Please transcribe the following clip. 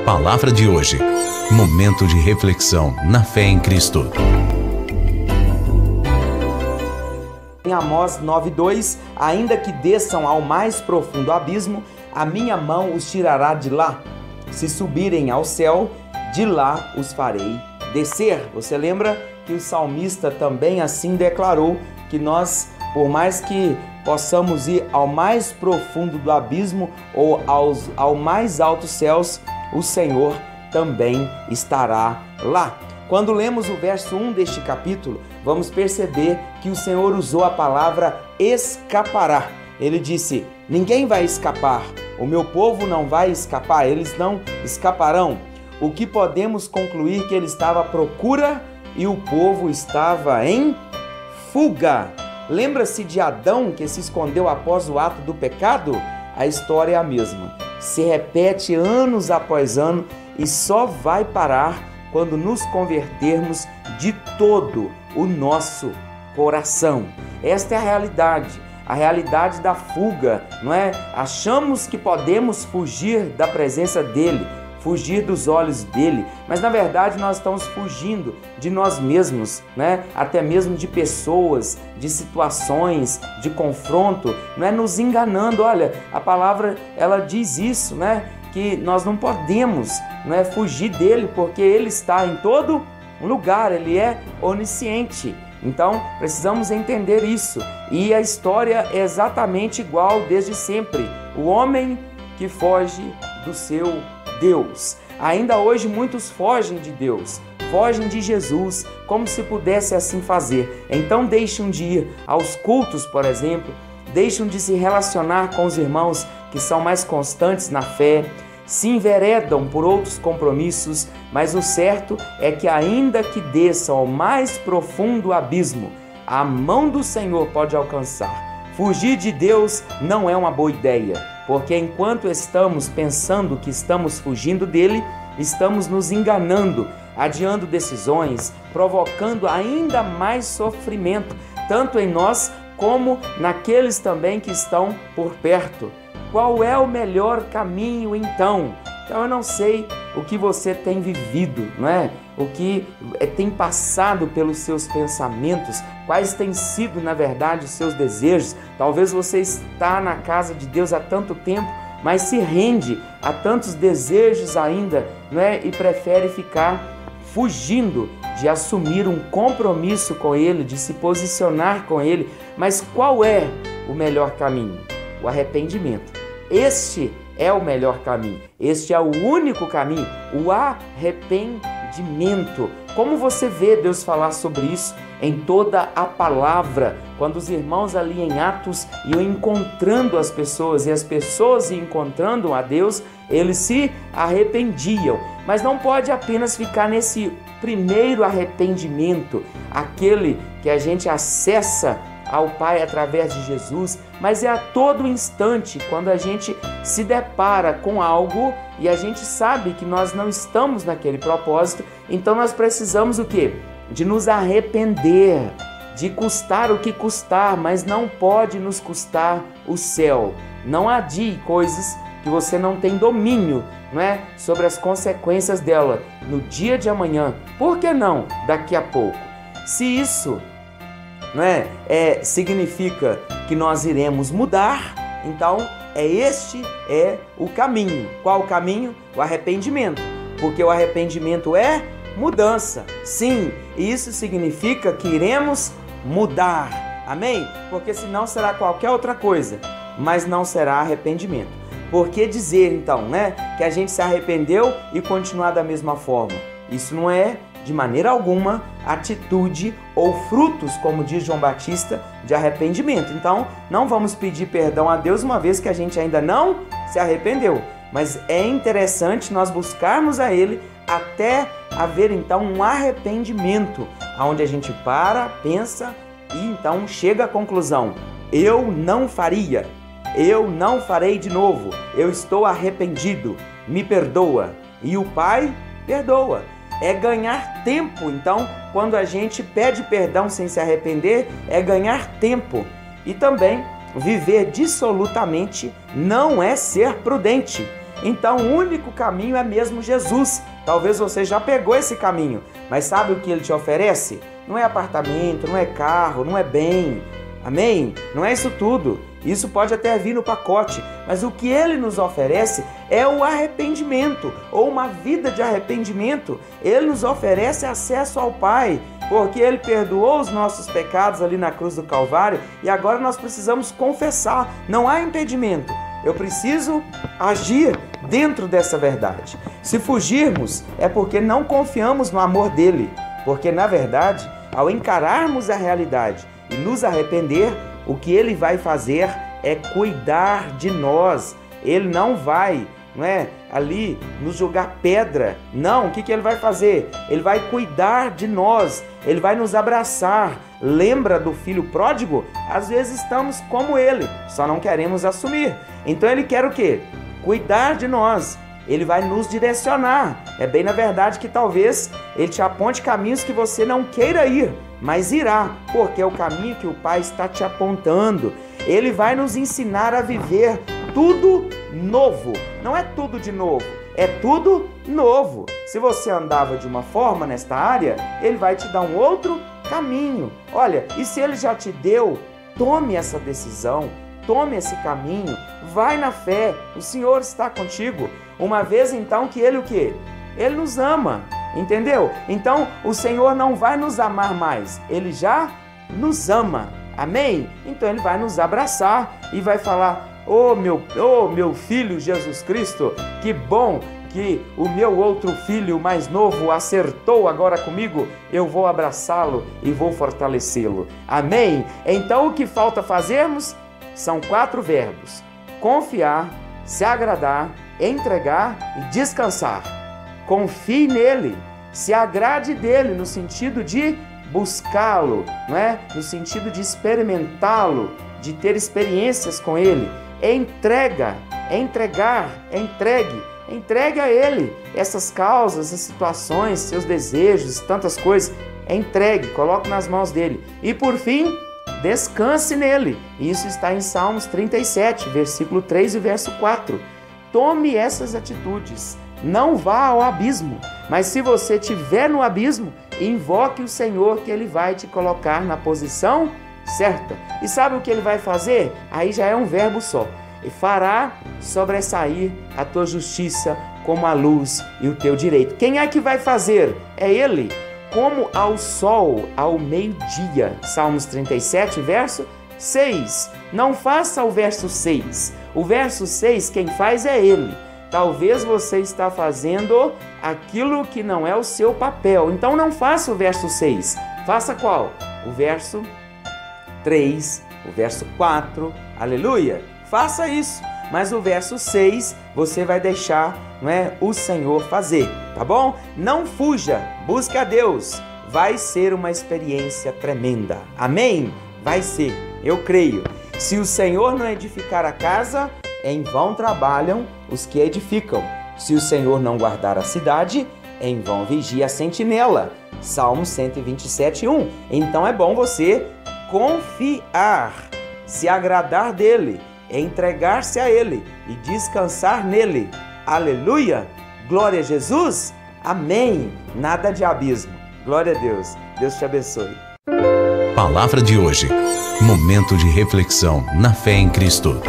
palavra de hoje. Momento de reflexão na fé em Cristo. Em Amós 9:2, ainda que desçam ao mais profundo abismo, a minha mão os tirará de lá. Se subirem ao céu, de lá os farei descer. Você lembra que o salmista também assim declarou que nós, por mais que possamos ir ao mais profundo do abismo ou ao mais altos céus, o Senhor também estará lá. Quando lemos o verso 1 deste capítulo, vamos perceber que o Senhor usou a palavra escapará. Ele disse: ninguém vai escapar, o meu povo não vai escapar, eles não escaparão. O que podemos concluir que ele estava à procura e o povo estava em fuga. Lembra-se de Adão que se escondeu após o ato do pecado? A história é a mesma. Se repete anos após ano e só vai parar quando nos convertermos de todo o nosso coração. Esta é a realidade da fuga, não é? Achamos que podemos fugir da presença dele, fugir dos olhos dele, mas na verdade nós estamos fugindo de nós mesmos, né? Até mesmo de pessoas, de situações, de confronto, não é? Nos enganando. Olha, a palavra ela diz isso, né? Que nós não podemos, não é, fugir dele, porque ele está em todo lugar, ele é onisciente. Então precisamos entender isso. E a história é exatamente igual desde sempre. O homem que foge do seu Deus. Ainda hoje muitos fogem de Deus, fogem de Jesus, como se pudesse assim fazer. Então deixam de ir aos cultos, por exemplo, deixam de se relacionar com os irmãos que são mais constantes na fé, se enveredam por outros compromissos, mas o certo é que ainda que desçam ao mais profundo abismo, a mão do Senhor pode alcançar. Fugir de Deus não é uma boa ideia, porque enquanto estamos pensando que estamos fugindo dele, estamos nos enganando, adiando decisões, provocando ainda mais sofrimento, tanto em nós como naqueles também que estão por perto. Qual é o melhor caminho então? Então eu não sei o que você tem vivido, não é? O que tem passado pelos seus pensamentos, quais têm sido, na verdade, os seus desejos. Talvez você está na casa de Deus há tanto tempo, mas se rende a tantos desejos ainda, não é? E prefere ficar fugindo de assumir um compromisso com Ele, de se posicionar com Ele. Mas qual é o melhor caminho? O arrependimento. Este é o melhor caminho, este é o único caminho, o arrependimento. Como você vê Deus falar sobre isso em toda a palavra? Quando os irmãos ali em Atos iam encontrando as pessoas e as pessoas iam encontrando a Deus, eles se arrependiam. Mas não pode apenas ficar nesse primeiro arrependimento, aquele que a gente acessa ao Pai através de Jesus, mas é a todo instante quando a gente se depara com algo e a gente sabe que nós não estamos naquele propósito, então nós precisamos o quê? De nos arrepender, de custar o que custar, mas não pode nos custar o céu. Não adie coisas que você não tem domínio, não é? Sobre as consequências dela no dia de amanhã. Por que não daqui a pouco? Se isso não é, significa que nós iremos mudar, então este é o caminho. Qual o caminho? O arrependimento, porque o arrependimento é mudança. Sim, isso significa que iremos mudar, amém? Porque senão será qualquer outra coisa, mas não será arrependimento. Por que dizer então, né, que a gente se arrependeu e continuar da mesma forma? Isso não é de maneira alguma atitude ou frutos, como diz João Batista, de arrependimento. Então, não vamos pedir perdão a Deus uma vez que a gente ainda não se arrependeu. Mas é interessante nós buscarmos a Ele até haver então um arrependimento, onde a gente para, pensa e então chega à conclusão: eu não faria, eu não farei de novo, eu estou arrependido, me perdoa. E o Pai perdoa. É ganhar tempo, então, quando a gente pede perdão sem se arrepender, é ganhar tempo. E também, viver dissolutamente não é ser prudente. Então o único caminho é mesmo Jesus. Talvez você já pegou esse caminho, mas sabe o que ele te oferece? Não é apartamento, não é carro, não é bem. Amém? Não é isso tudo. Isso pode até vir no pacote, mas o que ele nos oferece é o arrependimento, ou uma vida de arrependimento. Ele nos oferece acesso ao Pai, porque ele perdoou os nossos pecados ali na cruz do Calvário e agora nós precisamos confessar. Não há impedimento. Eu preciso agir dentro dessa verdade. Se fugirmos, é porque não confiamos no amor dele, porque na verdade, ao encararmos a realidade e nos arrepender, o que ele vai fazer é cuidar de nós. Ele não vai, ali nos jogar pedra. Não, o que ele vai fazer? Ele vai cuidar de nós. Ele vai nos abraçar. Lembra do filho pródigo? Às vezes estamos como ele, só não queremos assumir. Então ele quer o quê? Cuidar de nós. Ele vai nos direcionar. É bem na verdade que talvez ele te aponte caminhos que você não queira ir, mas irá, porque é o caminho que o Pai está te apontando. Ele vai nos ensinar a viver tudo novo. Não é tudo de novo, é tudo novo. Se você andava de uma forma nesta área, ele vai te dar um outro caminho. Olha, e se ele já te deu, tome essa decisão, tome esse caminho, vai na fé, o Senhor está contigo. Uma vez então que ele o quê? Ele nos ama, entendeu? Então o Senhor não vai nos amar mais, ele já nos ama, amém? Então ele vai nos abraçar e vai falar: oh meu filho Jesus Cristo, que bom que o meu outro filho mais novo acertou agora comigo, eu vou abraçá-lo e vou fortalecê-lo, amém? Então o que falta fazermos são 4 verbos: confiar, se agradar, entregar e descansar. Confie nele, se agrade dele no sentido de buscá-lo, no sentido de experimentá-lo, de ter experiências com ele. Entregue a ele essas causas, essas situações, seus desejos, tantas coisas. Entregue, coloque nas mãos dele. E por fim, descanse nele. Isso está em Salmos 37, versículo 3 e verso 4. Tome essas atitudes. Não vá ao abismo, mas se você estiver no abismo, invoque o Senhor que ele vai te colocar na posição certa. E sabe o que ele vai fazer? Aí já é um verbo só. E fará sobressair a tua justiça como a luz e o teu direito. Quem é que vai fazer? É ele. Como ao sol, ao meio-dia. Salmos 37, verso 6. Não faça o verso 6. O verso 6, quem faz é ele. Talvez você está fazendo aquilo que não é o seu papel. Então não faça o verso 6. Faça qual? O verso 3, o verso 4. Aleluia! Faça isso. Mas o verso 6 você vai deixar, o Senhor fazer, tá bom? Não fuja, busque a Deus. Vai ser uma experiência tremenda. Amém? Vai ser, eu creio. Se o Senhor não edificar a casa, em vão trabalham os que edificam. Se o Senhor não guardar a cidade, em vão vigia a sentinela. Salmo 127, 1. Então é bom você confiar, se agradar dele, entregar-se a ele e descansar nele. Aleluia! Glória a Jesus! Amém! Nada de abismo. Glória a Deus. Deus te abençoe. Palavra de hoje. Momento de reflexão na fé em Cristo.